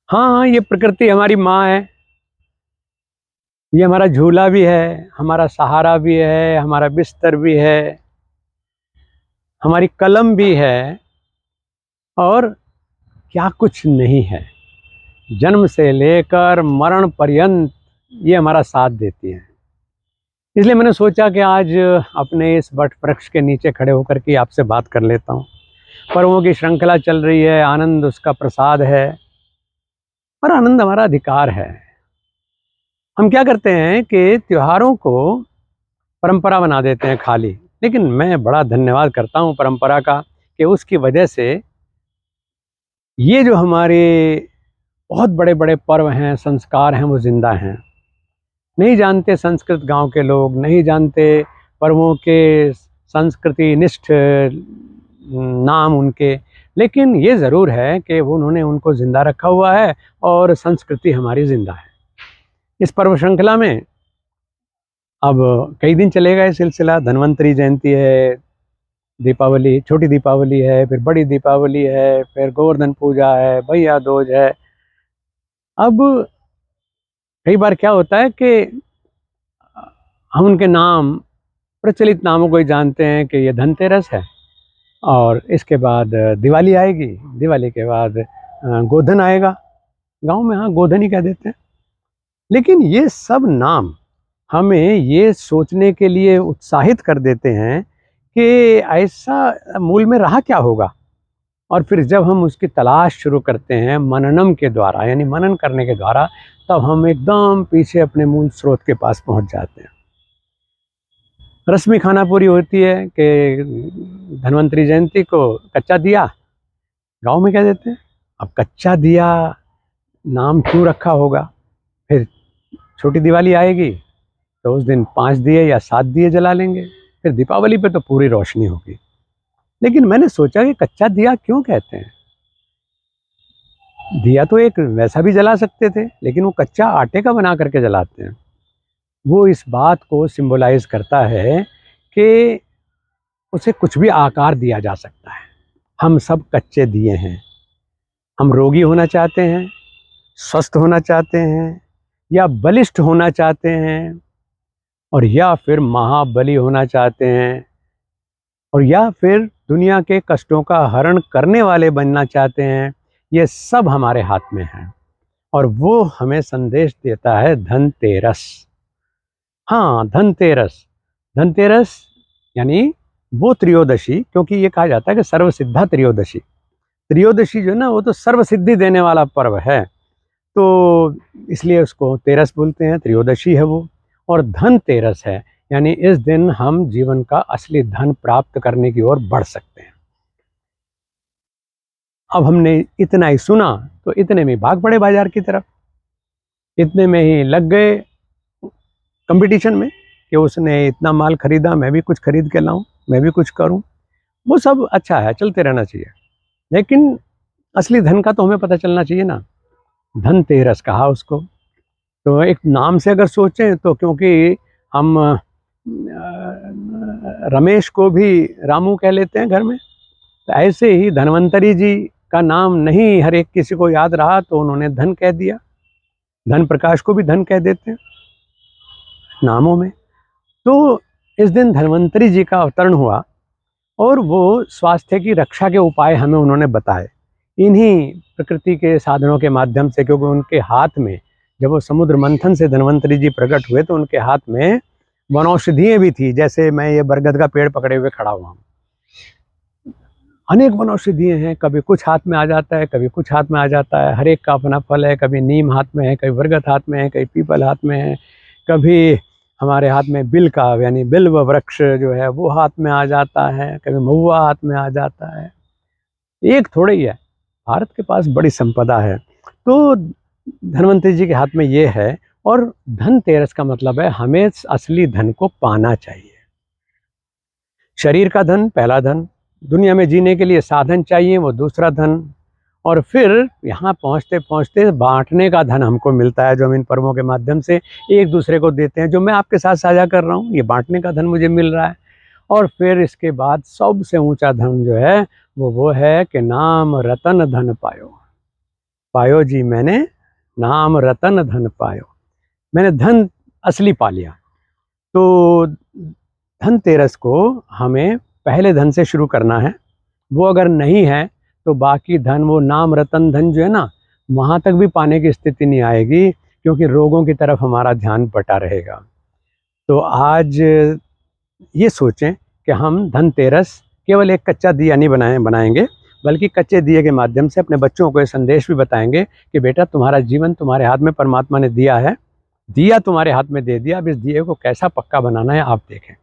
हाँ हाँ, ये प्रकृति हमारी माँ है। ये हमारा झूला भी है, हमारा सहारा भी है, हमारा बिस्तर भी है, हमारी कलम भी है, और क्या कुछ नहीं है। जन्म से लेकर मरण पर्यंत ये हमारा साथ देती है। इसलिए मैंने सोचा कि आज अपने इस वट वृक्ष के नीचे खड़े होकर के आपसे बात कर लेता हूँ। पर्वों की श्रृंखला चल रही है, आनंद उसका प्रसाद है, और आनंद हमारा अधिकार है। हम क्या करते हैं कि त्योहारों को परंपरा बना देते हैं खाली, लेकिन मैं बड़ा धन्यवाद करता हूँ परंपरा का कि उसकी वजह से ये जो हमारे बहुत बड़े बड़े पर्व हैं, संस्कार हैं, वो जिंदा हैं। नहीं जानते संस्कृत गांव के लोग, नहीं जानते पर्वों के संस्कृति निष्ठ नाम उनके, लेकिन ये ज़रूर है कि वो उन्होंने उनको ज़िंदा रखा हुआ है और संस्कृति हमारी ज़िंदा है। इस पर्व श्रृंखला में अब कई दिन चलेगा ये सिलसिला। धन्वंतरी जयंती है, दीपावली, छोटी दीपावली है, फिर बड़ी दीपावली है, फिर गोवर्धन पूजा है, भैया दूज है। अब कई बार क्या होता है कि हम उनके नाम, प्रचलित नामों को ही जानते हैं कि ये धनतेरस है, और इसके बाद दिवाली आएगी, दिवाली के बाद गोधन आएगा। गांव में हाँ गोधन ही कह देते हैं। लेकिन ये सब नाम हमें ये सोचने के लिए उत्साहित कर देते हैं कि ऐसा मूल में रहा क्या होगा। और फिर जब हम उसकी तलाश शुरू करते हैं मननम के द्वारा, यानी मनन करने के द्वारा, तब हम एकदम पीछे अपने मूल स्रोत के पास पहुंच जाते हैं। रस्मी खाना पूरी होती है कि धन्वंतरी जयंती को कच्चा दिया, गांव में कह देते हैं। अब कच्चा दिया नाम क्यों रखा होगा? फिर छोटी दिवाली आएगी तो उस दिन 5 दिए या 7 दिए जला लेंगे। फिर दीपावली पे तो पूरी रोशनी होगी। लेकिन मैंने सोचा कि कच्चा दिया क्यों कहते हैं? दिया तो एक वैसा भी जला सकते थे, लेकिन वो कच्चा आटे का बना करके जलाते हैं। वो इस बात को सिंबलाइज करता है कि उसे कुछ भी आकार दिया जा सकता है। हम सब कच्चे दिए हैं। हम रोगी होना चाहते हैं, स्वस्थ होना चाहते हैं, या बलिष्ठ होना चाहते हैं, और या फिर महाबली होना चाहते हैं, और या फिर दुनिया के कष्टों का हरण करने वाले बनना चाहते हैं। ये सब हमारे हाथ में है, और वो हमें संदेश देता है धनतेरस। हाँ, धनतेरस। धनतेरस यानी वो त्रयोदशी, क्योंकि ये कहा जाता है कि सर्वसिद्धा त्रयोदशी। त्रयोदशी जो है ना, वो तो सर्वसिद्धि देने वाला पर्व है, तो इसलिए उसको तेरस बोलते हैं, त्रयोदशी है वो। और धनतेरस है, यानी इस दिन हम जीवन का असली धन प्राप्त करने की ओर बढ़ सकते हैं। अब हमने इतना ही सुना तो इतने में भाग पड़े बाजार की तरफ। इतने में ही लग गए कंपटीशन में कि उसने इतना माल खरीदा, मैं भी कुछ खरीद के लाऊं, मैं भी कुछ करूं। वो सब अच्छा है, चलते रहना चाहिए, लेकिन असली धन का तो हमें पता चलना चाहिए ना। धनतेरस कहा उसको, तो एक नाम से अगर सोचें तो, क्योंकि हम रमेश को भी रामू कह लेते हैं घर में, तो ऐसे ही धन्वंतरी जी का नाम नहीं हर एक किसी को याद रहा, तो उन्होंने धन कह दिया। धन प्रकाश को भी धन कह देते हैं नामों में। तो इस दिन धन्वंतरी जी का अवतरण हुआ, और वो स्वास्थ्य की रक्षा के उपाय हमें उन्होंने बताए इन्हीं प्रकृति के साधनों के माध्यम से। क्योंकि उनके हाथ में, जब वो समुद्र मंथन से धन्वंतरी जी प्रकट हुए, तो उनके हाथ में वनौषधियाँ भी थी। जैसे मैं ये बरगद का पेड़ पकड़े हुए खड़ा हुआ हूँ, अनेक वनौषधियाँ हैं। कभी कुछ हाथ में आ जाता है, कभी कुछ हाथ में आ जाता है, हर एक का अपना फल है। कभी नीम हाथ में है, कभी बरगद हाथ में है, कभी पीपल हाथ में है, कभी हमारे हाथ में बिल का यानी बिल्व वृक्ष जो है वो हाथ में आ जाता है, कभी महुआ हाथ में आ जाता है। एक थोड़े ही है, भारत के पास बड़ी संपदा है। तो धन्वंतरी जी के हाथ में ये है, और धनतेरस का मतलब है हमें असली धन को पाना चाहिए। शरीर का धन पहला धन, दुनिया में जीने के लिए साधन चाहिए वो दूसरा धन, और फिर यहाँ पहुँचते पहुँचते बांटने का धन हमको मिलता है, जो हम इन पर्वों के माध्यम से एक दूसरे को देते हैं। जो मैं आपके साथ साझा कर रहा हूँ, ये बांटने का धन मुझे मिल रहा है। और फिर इसके बाद सबसे ऊंचा धन जो है वो है कि नाम रतन धन पायो। पायो जी मैंने, नाम रतन धन पायो। मैंने धन असली पा लिया। तो धनतेरस को हमें पहले धन से शुरू करना है। वो अगर नहीं है तो बाकी धन, वो नाम रतन धन जो है ना, वहाँ तक भी पाने की स्थिति नहीं आएगी, क्योंकि रोगों की तरफ हमारा ध्यान बटा रहेगा। तो आज ये सोचें कि हम धनतेरस केवल एक कच्चा दिया नहीं बनाएंगे, बल्कि कच्चे दिए के माध्यम से अपने बच्चों को ये संदेश भी बताएंगे कि बेटा, तुम्हारा जीवन तुम्हारे हाथ में परमात्मा ने दिया है, दिया तुम्हारे हाथ में दे दिया, अब इस दिए को कैसा पक्का बनाना है आप देखें।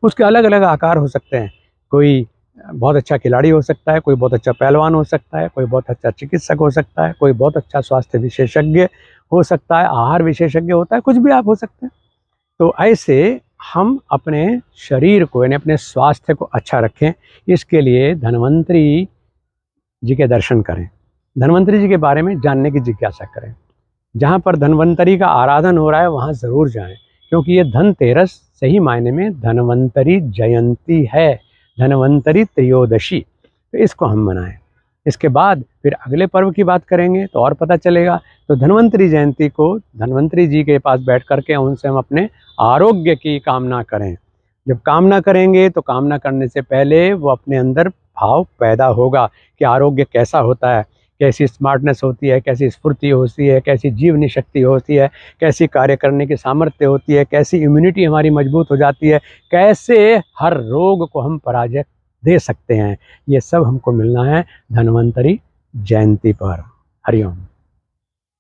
उसके अलग अलग आकार हो सकते हैं। कोई बहुत अच्छा खिलाड़ी हो सकता है, कोई बहुत अच्छा पहलवान हो सकता है, कोई बहुत अच्छा चिकित्सक हो सकता है, कोई बहुत अच्छा स्वास्थ्य विशेषज्ञ हो सकता है, आहार विशेषज्ञ होता है, कुछ भी आप हो सकते हैं। तो ऐसे हम अपने शरीर को, यानी अपने स्वास्थ्य को अच्छा रखें, इसके लिए धन्वंतरी जी के दर्शन करें, धन्वंतरी जी के बारे में जानने की जिज्ञासा करें। जहाँ पर धन्वंतरी का आराधन हो रहा है वहाँ ज़रूर जाएं, क्योंकि ये धनतेरस सही मायने में धन्वंतरी जयंती है, धन्वंतरी त्रयोदशी। तो इसको हम मनाएं। इसके बाद फिर अगले पर्व की बात करेंगे तो और पता चलेगा। तो धन्वंतरी जयंती को धन्वंतरी जी के पास बैठ करके उनसे हम अपने आरोग्य की कामना करें। जब कामना करेंगे तो कामना करने से पहले वो अपने अंदर भाव पैदा होगा कि आरोग्य कैसा होता है, कैसी स्मार्टनेस होती है, कैसी स्फूर्ति होती है, कैसी जीवनी शक्ति होती है, कैसी कार्य करने की सामर्थ्य होती है, कैसी इम्यूनिटी हमारी मजबूत हो जाती है, कैसे हर रोग को हम पराजय दे सकते हैं। ये सब हमको मिलना है धन्वंतरी जयंती पर। हरिओम।